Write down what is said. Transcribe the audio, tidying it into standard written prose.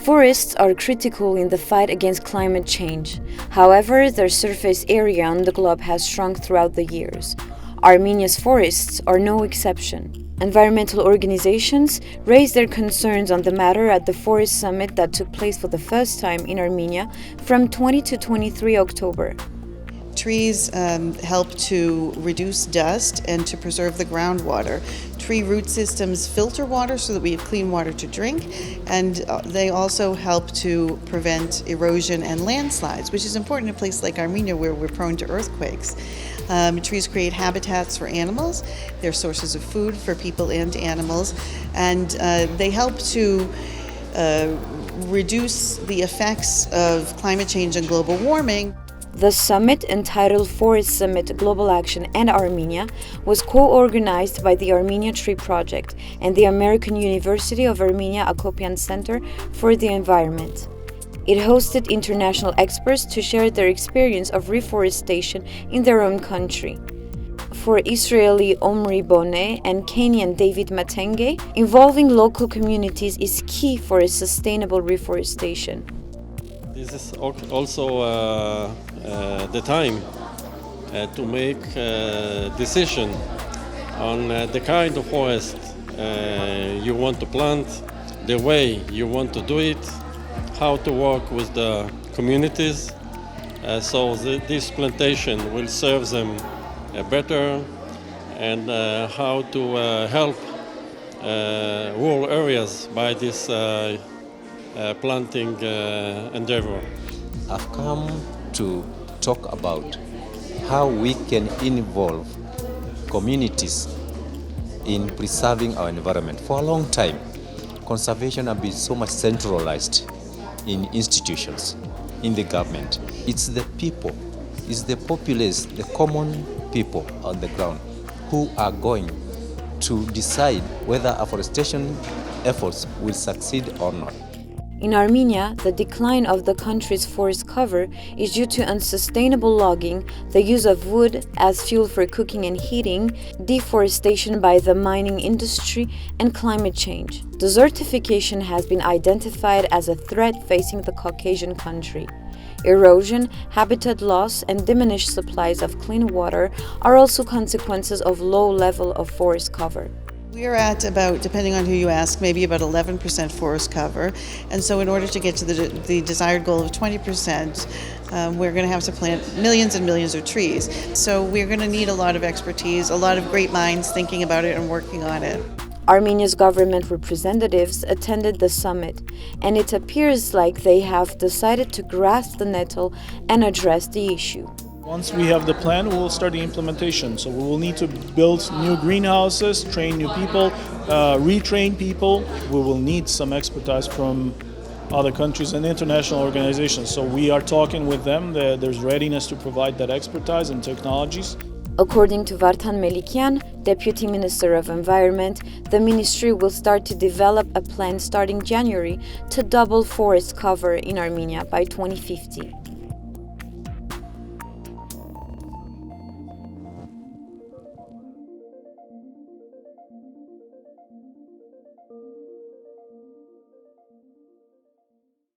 Forests are critical in the fight against climate change. However, their surface area on the globe has shrunk throughout the years. Armenia's forests are no exception. Environmental organizations raised their concerns on the matter at the Forest Summit that took place for the first time in Armenia from 20 to 23 October. Trees help to reduce dust and to preserve the groundwater. Tree root systems filter water so that we have clean water to drink, and they also help to prevent erosion and landslides, which is important in a place like Armenia where we're prone to earthquakes. Trees create habitats for animals, they're sources of food for people and animals, and they help to reduce the effects of climate change and global warming. The summit, entitled Forest Summit Global Action and Armenia, was co-organized by the Armenia Tree Project and the American University of Armenia Acopian Center for the Environment. It hosted international experts to share their experience of reforestation in their own country. For Israeli Omri Boneh and Kenyan David Matenge, involving local communities is key for a sustainable reforestation. This is also the time to make a decision on the kind of forest you want to plant, the way you want to do it, how to work with the communities, so this plantation will serve them better, and how to help rural areas by this planting endeavor. I've come to talk about how we can involve communities in preserving our environment. For a long time, conservation has been so much centralized in institutions, in the government. It's the people, it's the populace, the common people on the ground who are going to decide whether afforestation efforts will succeed or not. In Armenia, the decline of the country's forest cover is due to unsustainable logging, the use of wood as fuel for cooking and heating, deforestation by the mining industry, and climate change. Desertification has been identified as a threat facing the Caucasian country. Erosion, habitat loss, and diminished supplies of clean water are also consequences of low level of forest cover. We are at about, depending on who you ask, maybe about 11% forest cover. And so in order to get to the desired goal of 20%, we're going to have to plant millions and millions of trees. So we're going to need a lot of expertise, a lot of great minds thinking about it and working on it. Armenia's government representatives attended the summit, and it appears like they have decided to grasp the nettle and address the issue. Once we have the plan, we will start the implementation. So we will need to build new greenhouses, train new people, retrain people. We will need some expertise from other countries and international organizations. So we are talking with them. There's readiness to provide that expertise and technologies. According to Vardan Petrosyan, Deputy Minister of Environment, the ministry will start to develop a plan starting January to double forest cover in Armenia by 2050.